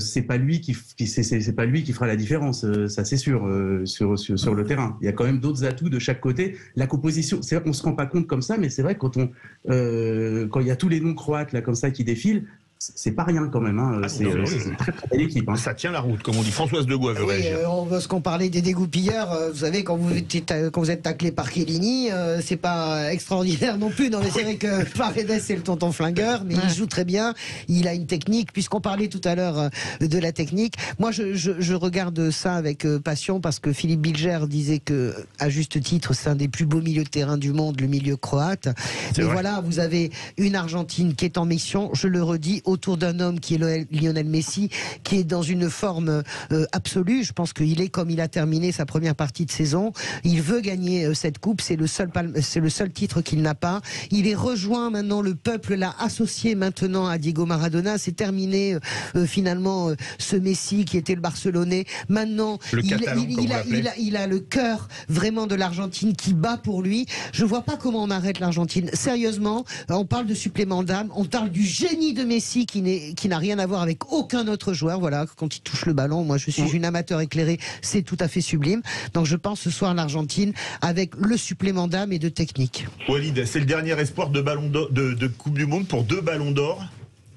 C'est pas lui qui fera la différence, ça c'est sûr, sur le terrain. Il y a quand même d'autres atouts de chaque côté. La composition, c'est vrai qu'on se rend pas compte comme ça, mais c'est vrai que quand il y a tous les noms croates là comme ça qui défilent, c'est pas rien quand même. C'est une très très belle équipe. Ça tient la route, comme on dit. Françoise de Gouave veut réagir. Parce qu'on parlait des dégoupilleurs, vous savez, quand vous êtes taclé par Chiellini, c'est pas extraordinaire non plus. Non, mais c'est vrai que Paredes, c'est le tonton flingueur, mais il joue très bien. Il a une technique. Puisqu'on parlait tout à l'heure de la technique, moi, je regarde ça avec passion, parce que Philippe Bilger disait que, à juste titre, c'est un des plus beaux milieux de terrain du monde, le milieu croate. Mais voilà, vous avez une Argentine qui est en mission, je le redis, autour d'un homme qui est Lionel Messi, qui est dans une forme absolue. Je pense qu'il est comme il a terminé sa première partie de saison. Il veut gagner cette coupe. C'est le seul titre qu'il n'a pas. Il est rejoint maintenant. Le peuple l'a associé maintenant à Diego Maradona. C'est terminé finalement ce Messi qui était le Barcelonais. Maintenant, il a le cœur vraiment de l'Argentine qui bat pour lui. Je vois pas comment on arrête l'Argentine. Sérieusement, on parle de supplément d'âme. On parle du génie de Messi qui n'a rien à voir avec aucun autre joueur. Voilà, quand il touche le ballon, moi je suis une amateur éclairée, c'est tout à fait sublime. Donc je pense ce soir l'Argentine avec le supplément d'âme et de technique. Walid, c'est le dernier espoir de ballon d'or, de Coupe du Monde pour 2 ballons d'or,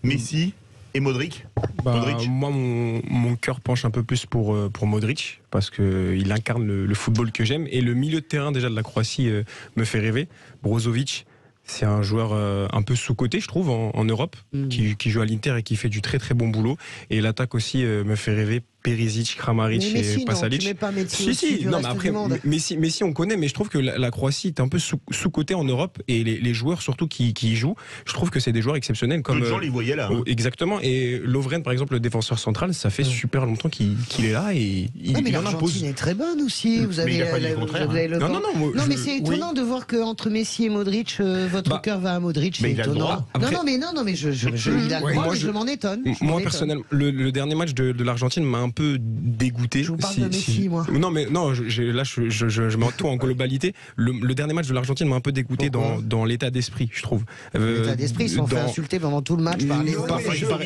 Messi et Modric. Moi, mon cœur penche un peu plus pour Modric, parce qu'il incarne le football que j'aime, et le milieu de terrain déjà de la Croatie me fait rêver. Brozovic, c'est un joueur un peu sous-coté, je trouve, en Europe, qui joue à l'Inter et qui fait du très très bon boulot. Et l'attaque aussi me fait rêver. Perisic, Kramaric et Pasalic. Tu mets pas Messi non, mais après, Messi, on connaît, mais je trouve que la Croatie est un peu sous-cotée en Europe, et les joueurs surtout qui y jouent, je trouve que c'est des joueurs exceptionnels. Comme gens les voyaient là. Exactement. Et Lovren, par exemple, le défenseur central, ça fait super longtemps qu'il est là, et il mais en impose. l'Argentine est très bonne aussi. Vous avez le non, mais c'est étonnant de voir qu'entre Messi et Modric, votre cœur va à Modric. C'est étonnant. Non, mais je m'en étonne. Moi, personnellement, le dernier match de l'Argentine m'a un peu dégoûté. Je vous parle de Messi, moi. Non, mais non, là, je mets tout en globalité. Le dernier match de l'Argentine m'a un peu dégoûté dans l'état d'esprit, je trouve. L'état d'esprit, ils se sont fait insulter pendant tout le match par les...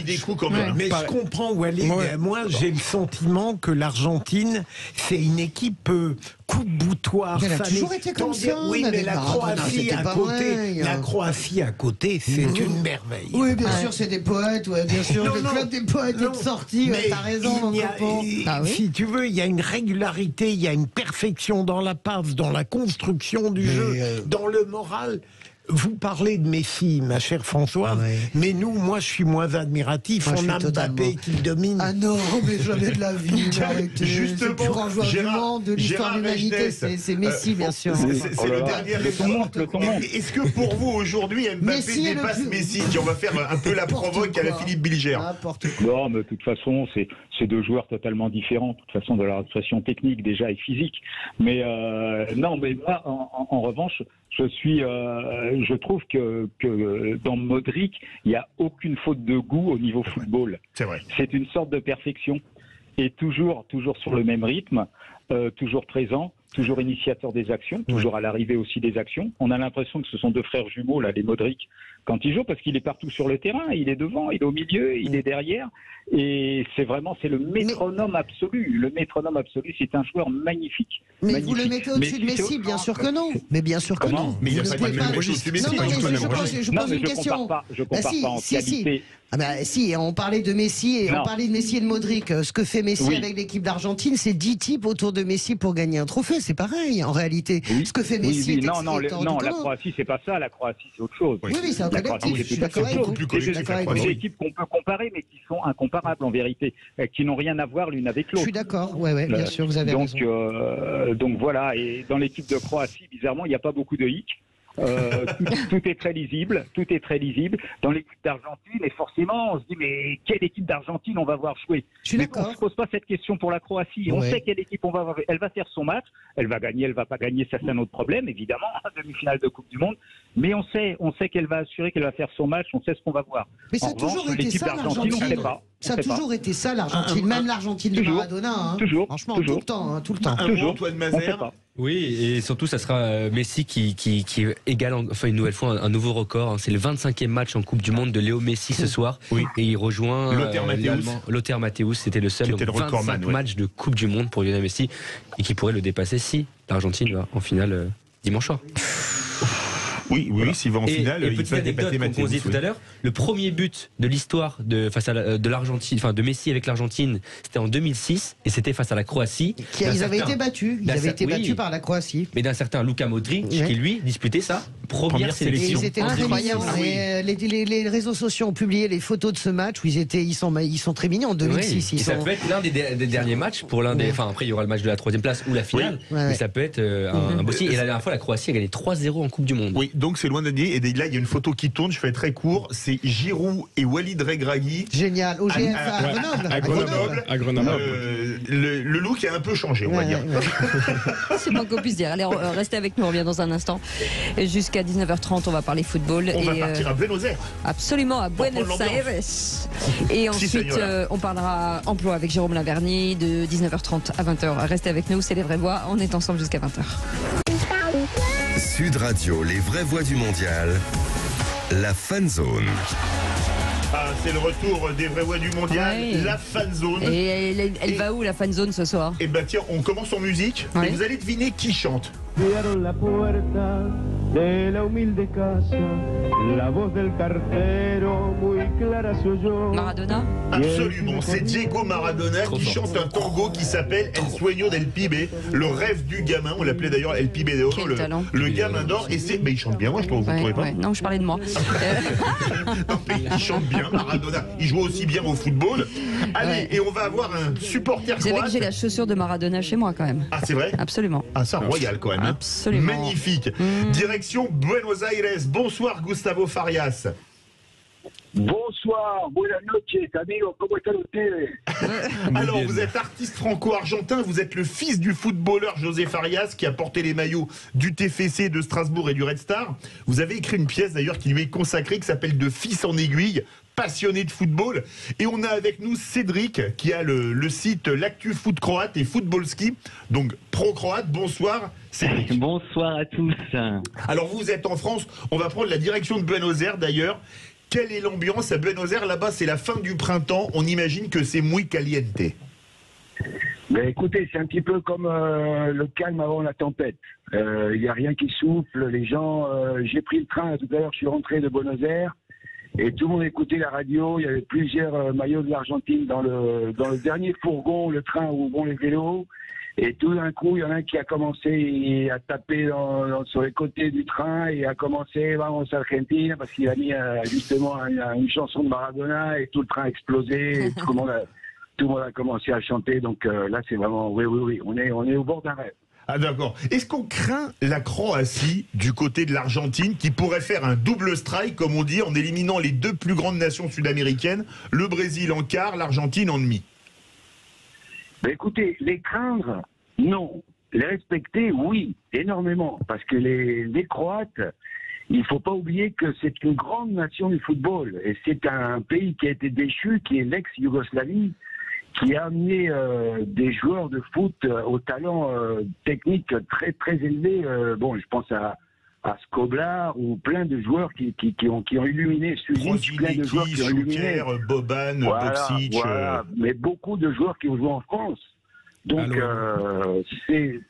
des coups quand même. Mais je comprends, Walid. Moi, j'ai le sentiment que l'Argentine, c'est une équipe coupe-boutoir. Elle a toujours été comme ça. Oui, mais la Croatie à côté, c'est une merveille. Oui, bien sûr, c'est des poètes. Ouais, bien sûr, le club des poètes est sorti. T'as raison, si tu veux, il y a une régularité, il y a une perfection dans la passe, dans la construction du jeu, dans le moral. Vous parlez de Messi, ma chère Françoise, mais moi je suis moins admiratif. On a Mbappé qui domine. Ah non, mais jamais de la vie. Justement, le plus grand joueur du monde, de l'histoire de l'humanité, c'est Messi, bien sûr. C'est le dernier Est-ce que pour vous aujourd'hui, Mbappé dépasse Messi? On va faire un peu la provoque à la Philippe Bilger. Non, mais de toute façon, c'est deux joueurs totalement différents, de toute façon, de leur expression technique déjà et physique. Mais non, mais moi, en revanche, je trouve que dans Modric, il n'y a aucune faute de goût au niveau football. C'est vrai. C'est une sorte de perfection. Et toujours sur le même rythme, toujours présent, toujours initiateur des actions, toujours à l'arrivée aussi des actions. On a l'impression que ce sont deux frères jumeaux, là, les Modric, quand ils jouent, parce qu'il est partout sur le terrain. Il est devant, il est au milieu, il est derrière. Et c'est le métronome absolu. Le métronome absolu, c'est un joueur magnifique. Mais vous le mettez au-dessus de Messi? Bien sûr que non. Mais bien sûr que non. Mais il n'y a pas de même au-dessus de Messi. Je pose une question. Je compare pas en qualité. Ah bah si, on parlait de Messi et on parlait de Messi et de Modric. Ce que fait Messi avec l'équipe d'Argentine, c'est 10 types autour de Messi pour gagner un trophée. C'est pareil en réalité. Ce que fait Messi. Non, la Croatie c'est pas ça. La Croatie c'est autre chose. Oui, c'est un collectif. Je suis d'accord avec vous. Des équipes qu'on peut comparer, mais qui sont incomparables en vérité, qui n'ont rien à voir l'une avec l'autre. Je suis d'accord. Ouais, bien sûr, vous avez raison. Donc voilà. Et dans l'équipe de Croatie, bizarrement, il n'y a pas beaucoup de hicks. Tout est très lisible, dans l'équipe d'Argentine, et forcément on se dit mais quelle équipe d'Argentine on va voir jouer. On ne se pose pas cette question pour la Croatie. On sait quelle équipe on va voir. Elle va faire son match, elle va gagner, elle va pas gagner, ça c'est un autre problème évidemment, demi-finale de Coupe du Monde, mais on sait qu'elle va assurer qu'elle va faire son match, on sait ce qu'on va voir. Mais ça a toujours été ça l'Argentine, on ne sait pas. Ça a toujours été ça l'Argentine, même l'Argentine de Maradona. Toujours. Franchement, tout le temps. Antoine Mazère. Oui, et surtout, ça sera Messi qui égale une nouvelle fois un nouveau record. C'est le 25e match en Coupe du Monde de Léo Messi ce soir. Oui. Et il rejoint Lothar Matthäus. C'était le seul. Donc 25 matchs de Coupe du Monde pour Lionel Messi et qui pourrait le dépasser si l'Argentine va en finale dimanche soir. Oui, s'il va en finale, il petite anecdote qu'on disait tout à l'heure, le premier but de l'histoire de l'Argentine, enfin de Messi avec l'Argentine, c'était en 2006 et c'était face à la Croatie. Ils avaient été battus. Ils avaient été battus par la Croatie. Mais d'un certain Luka Modric qui lui disputait sa première sélection. C'était incroyable. Les réseaux sociaux ont publié les photos de ce match où ils sont très mignons en 2006. Ça peut être l'un des derniers matchs pour l'un des. Enfin après il y aura le match de la 3e place ou la finale, mais ça peut être un beau signe. Et la dernière fois la Croatie a gagné 3-0 en Coupe du Monde. Oui. Donc c'est loin d'être. Et là, il y a une photo qui tourne, je fais très court. C'est Giroud et Walid Regragui. Génial. Au GF à Grenoble. À Grenoble. Le look a un peu changé, on va dire. C'est moins qu'on puisse dire. Allez, restez avec nous, on revient dans un instant. Jusqu'à 19h30, on va parler football. On va partir à Buenos Aires. Absolument, à Buenos Aires. Et ensuite, on parlera emploi avec Jérôme Laverny de 19h30 à 20h. Restez avec nous, c'est les vraies voix. On est ensemble jusqu'à 20h. Sud Radio, les vraies voix du mondial, la Fan Zone. C'est le retour des vraies voix du mondial, la Fan Zone. Et elle va où la Fan Zone ce soir? Eh bien tiens, on commence en musique et vous allez deviner qui chante. La puerta de la humilde casa, la voz del cartero muy clara soy yo. Maradona? Absolument, c'est Diego Maradona qui chante un tango qui s'appelle El Sueño del Pibe, le rêve du gamin. On l'appelait d'ailleurs El Pibe de Oro, le gamin d'or. Et mais il chante bien, moi je trouve, vous ne trouvez pas? Non, je parlais de moi. Non, mais il chante bien, Maradona. Il joue aussi bien au football. Allez, et on va avoir un supporter croate. Vous savez que j'ai la chaussure de Maradona chez moi quand même. Ah, c'est vrai? Absolument. Ah, ça, royal quand même. Absolument. Magnifique. Direction Buenos Aires. Bonsoir Gustavo Farias. Bonsoir, buenas noches, amigos, ¿cómo están ustedes? Alors, vous êtes artiste franco-argentin, vous êtes le fils du footballeur José Farias qui a porté les maillots du TFC, de Strasbourg et du Red Star. Vous avez écrit une pièce d'ailleurs qui lui est consacrée qui s'appelle De fils en aiguille. passionné de football. Et on a avec nous Cédric qui a le site L'Actu Foot Croate et Footballski. Donc pro-croate, bonsoir Cédric. Bonsoir à tous. Alors vous êtes en France, on va prendre la direction de Buenos Aires d'ailleurs. Quelle est l'ambiance à Buenos Aires? Là-bas c'est la fin du printemps, on imagine que c'est muy caliente. Mais écoutez, c'est un petit peu comme le calme avant la tempête. Il n'y a rien qui souffle, les gens... j'ai pris le train, tout à l'heure je suis rentré de Buenos Aires, et tout le monde écoutait la radio, il y avait plusieurs maillots de l'Argentine dans le dernier fourgon, le train où vont les vélos, et tout d'un coup, il y en a un qui a commencé à taper sur les côtés du train, et a commencé « Vamos Argentina » parce qu'il a mis justement une chanson de Maradona, et tout le train a explosé, et tout le monde a commencé à chanter, donc là c'est vraiment, oui, on est au bord d'un rêve. Ah d'accord. Est-ce qu'on craint la Croatie du côté de l'Argentine qui pourrait faire un double strike, comme on dit, en éliminant les deux plus grandes nations sud-américaines, le Brésil en quart, l'Argentine en demi? Ben écoutez, les craindre, non. Les respecter, oui, énormément, parce que les Croates, il ne faut pas oublier que c'est une grande nation du football, et c'est un pays qui a été déchu, qui est l'ex-Yougoslavie, qui a amené des joueurs de foot au talent technique très très élevé. Bon, je pense à Skoblar ou plein de joueurs qui ont illuminé Suzic, plein de joueurs qui ont illuminé Boban, Boksic, mais beaucoup de joueurs qui ont joué en France. Donc si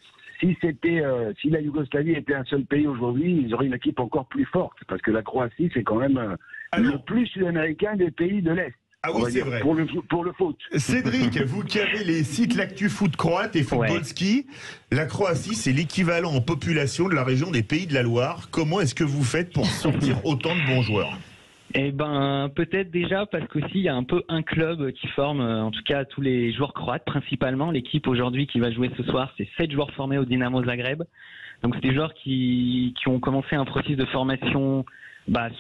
la Yougoslavie était un seul pays aujourd'hui, ils auraient une équipe encore plus forte, parce que la Croatie c'est quand même le plus sud-américain des pays de l'Est. Ah oui, c'est vrai. Pour le foot. Cédric, vous qui avez les sites L'Actu Foot Croate et Footballski, la Croatie, c'est l'équivalent en population de la région des Pays de la Loire. Comment est-ce que vous faites pour sortir autant de bons joueurs? Eh ben, peut-être déjà parce qu'aussi il y a un peu un club qui forme, en tout cas tous les joueurs croates, principalement. L'équipe aujourd'hui qui va jouer ce soir, c'est 7 joueurs formés au Dynamo Zagreb. Donc c'est des joueurs qui ont commencé un processus de formation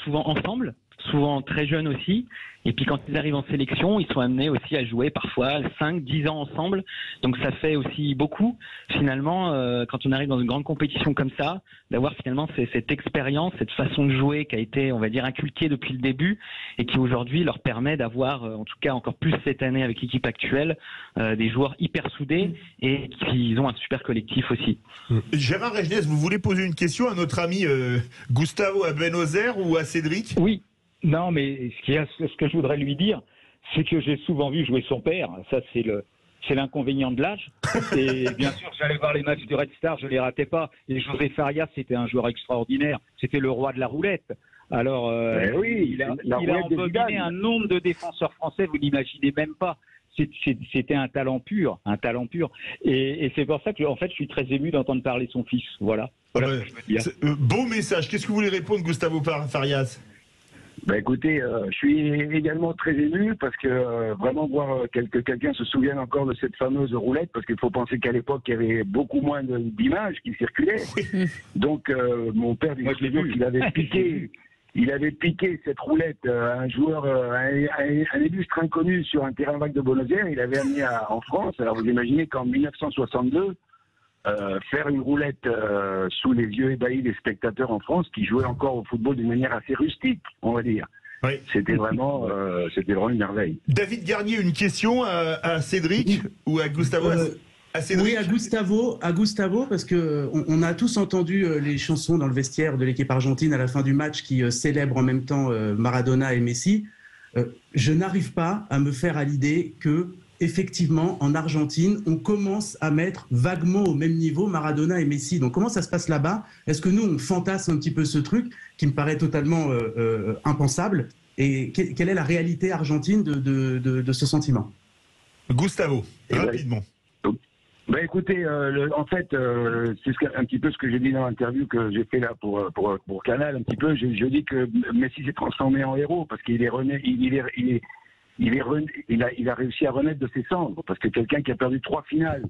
souvent ensemble, souvent très jeunes aussi. Et puis quand ils arrivent en sélection, ils sont amenés aussi à jouer parfois 5-10 ans ensemble. Donc ça fait aussi beaucoup, finalement, quand on arrive dans une grande compétition comme ça, d'avoir finalement cette expérience, cette façon de jouer qui a été, on va dire, inculquée depuis le début et qui aujourd'hui leur permet d'avoir, en tout cas encore plus cette année avec l'équipe actuelle, des joueurs hyper soudés et qui ont un super collectif aussi. Gérard Regnès, vous voulez poser une question à notre ami Gustavo à Buenos Aires ou à Cédric? Oui. Non, mais ce que je voudrais lui dire, c'est que j'ai souvent vu jouer son père. Ça, c'est l'inconvénient de l'âge. Et bien sûr, j'allais voir les matchs du Red Star, je les ratais pas. Et José Farias, c'était un joueur extraordinaire. C'était le roi de la roulette. Alors, il a embobiné un nombre de défenseurs français, vous n'imaginez même pas. C'était un talent pur, Et c'est pour ça que, en fait, je suis très ému d'entendre parler son fils. Voilà ce que je veux dire. Beau message. Qu'est-ce que vous voulez répondre, Gustavo Farias? Écoutez, je suis également très ému parce que vraiment voir que quelqu'un se souvienne encore de cette fameuse roulette, parce qu'il faut penser qu'à l'époque il y avait beaucoup moins d'images qui circulaient. Donc mon père disait qu'il avait piqué cette roulette à un joueur, un illustre inconnu sur un terrain vague de Buenos Aires. Il l'avait amené en France. Alors vous imaginez qu'en 1962, faire une roulette sous les yeux ébahis des spectateurs en France qui jouaient encore au football d'une manière assez rustique, on va dire. Oui. C'était vraiment une merveille. David Garnier, une question à Cédric ou à Gustavo? Oui, à Gustavo, parce que on a tous entendu les chansons dans le vestiaire de l'équipe argentine à la fin du match qui célèbrent en même temps Maradona et Messi. Je n'arrive pas à me faire à l'idée que effectivement, en Argentine, on commence à mettre vaguement au même niveau Maradona et Messi. Donc, comment ça se passe là-bas? Est-ce que nous, on fantasme un petit peu ce truc qui me paraît totalement impensable? Et quelle est la réalité argentine de ce sentiment? Gustavo, rapidement. Écoutez, en fait, c'est un petit peu ce que j'ai dit dans l'interview que j'ai fait là pour Canal. Un petit peu, je dis que Messi s'est transformé en héros parce qu'il est rené, il a réussi à renaître de ses cendres, parce que quelqu'un qui a perdu 3 finales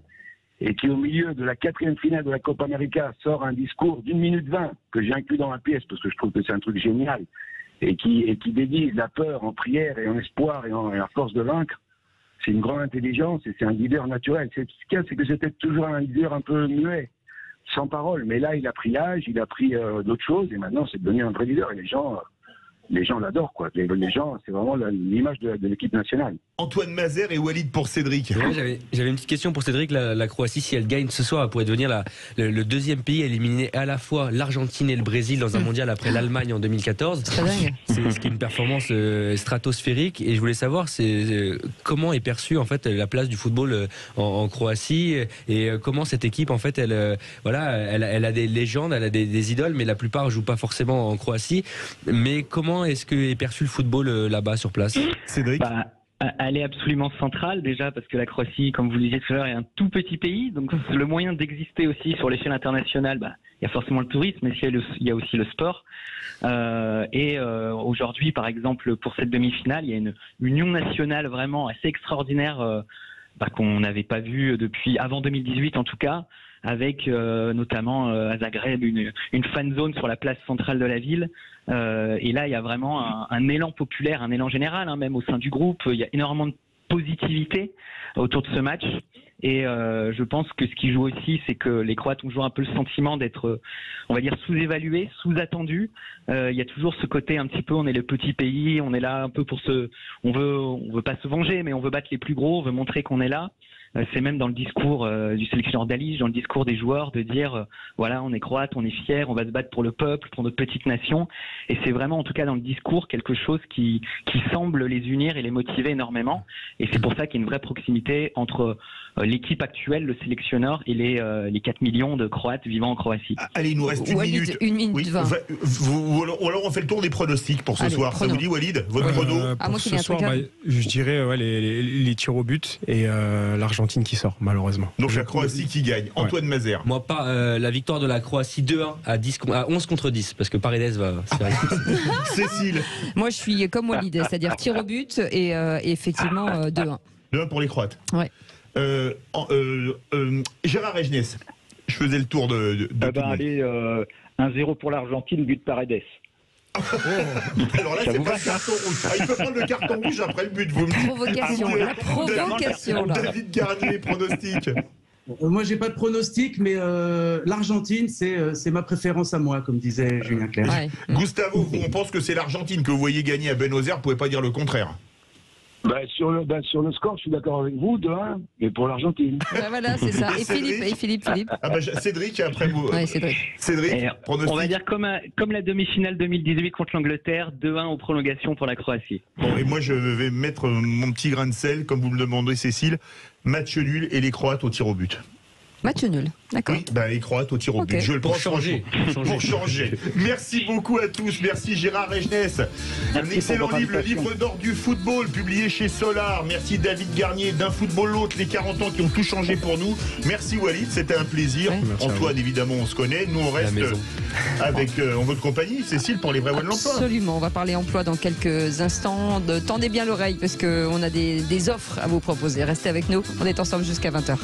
et qui au milieu de la 4e finale de la Copa América sort un discours d'1 minute 20 que j'ai inclus dans la pièce parce que je trouve que c'est un truc génial et qui déguise la peur en prière et en espoir et en force de vaincre, c'est une grande intelligence et c'est un leader naturel. Ce qu'il y a, c'est que c'était toujours un leader un peu muet, sans parole, mais là il a pris l'âge, il a pris d'autres choses et maintenant c'est devenu un vrai leader et les gens les gens l'adorent, quoi. Les gens, c'est vraiment l'image de l'équipe nationale. Antoine Mazer et Walid pour Cédric. Ouais, j'avais une petite question pour Cédric. La Croatie, si elle gagne ce soir, elle pourrait devenir le deuxième pays à éliminer à la fois l'Argentine et le Brésil dans un mondial après l'Allemagne en 2014. C'est ce qui est une performance stratosphérique. Et je voulais savoir comment est perçue en fait la place du football en Croatie et comment cette équipe en fait elle a des légendes, elle a des idoles, mais la plupart jouent pas forcément en Croatie. Mais comment est-ce que est perçu le football là-bas sur place? Cédric? Elle est absolument centrale déjà parce que la Croatie, comme vous le disiez tout à l'heure, est un tout petit pays, donc le moyen d'exister aussi sur l'échelle internationale, il y a forcément le tourisme, mais il y a aussi le sport. Aujourd'hui, par exemple, pour cette demi-finale, il y a une union nationale vraiment assez extraordinaire qu'on n'avait pas vue depuis avant 2018 en tout cas, avec notamment à Zagreb une fan zone sur la place centrale de la ville. Et là, il y a vraiment un élan populaire, un élan général, même au sein du groupe. Il y a énormément de positivité autour de ce match. Et je pense que ce qui joue aussi, c'est que les Croates ont toujours un peu le sentiment d'être, on va dire, sous-évalués, sous-attendus. Il y a toujours ce côté un petit peu, on est le petit pays, on est là un peu pour on veut pas se venger, mais on veut battre les plus gros, on veut montrer qu'on est là. C'est même dans le discours du sélectionneur Dalic, dans le discours des joueurs, de dire voilà, on est croate, on est fier, on va se battre pour le peuple, pour notre petite nation. Et c'est vraiment, en tout cas dans le discours, quelque chose qui semble les unir et les motiver énormément. Et c'est pour ça qu'il y a une vraie proximité entre l'équipe actuelle, le sélectionneur, et les 4 millions de Croates vivant en Croatie. Allez, il nous reste une minute 20. Ou alors on fait le tour des pronostics pour ce soir. Ça vous dit, Walid? Votre prono? Pour ce soir, je dirais les tirs au but et l'Argentine qui sort, malheureusement. Donc la Croatie qui gagne. Antoine Mazer? Moi, la victoire de la Croatie 2-1 à 11 contre 10, parce que Paredes va se faire Cécile? Moi, je suis comme Walid, c'est-à-dire tir au but et effectivement 2-1. 2-1 pour les Croates. Ouais. Gérard Regnès, je faisais le tour de allez, 1-0 pour l'Argentine, but de Paredes. Alors là, c'est pas le carton rouge. Il peut prendre le carton rouge après le but. Vous me dites. La provocation. David Garnier, pronostic. Moi, j'ai pas de pronostic, mais l'Argentine, c'est ma préférence à moi, comme disait Julien Clerc. Ouais. Gustavo, on pense que c'est l'Argentine que vous voyez gagner à Buenos Aires. Vous pouvez pas dire le contraire. Sur le score, je suis d'accord avec vous, 2-1, mais pour l'Argentine. Voilà, c'est ça. Et Philippe. Cédric, après vous. Ouais, Cédric, on va dire comme la demi-finale 2018 contre l'Angleterre, 2-1 aux prolongations pour la Croatie. Bon, et moi, je vais mettre mon petit grain de sel, comme vous me demandez, Cécile. Match nul et les Croates au tir au but. Match nul, d'accord. Oui, les Croates au tir au but. Je le pense pour changer. Merci beaucoup à tous. Merci Gérard Regnès. Un excellent livre, le livre d'or du football, publié chez Solar. Merci David Garnier d'Un football l'autre, les 40 ans qui ont tout changé pour nous. Merci Walid, c'était un plaisir. Antoine, évidemment, on se connaît. Nous, on reste avec en votre compagnie, Cécile, pour les vrais voix de l'emploi. Absolument, on va parler emploi dans quelques instants. Tendez bien l'oreille parce qu'on a des offres à vous proposer. Restez avec nous, on est ensemble jusqu'à 20h.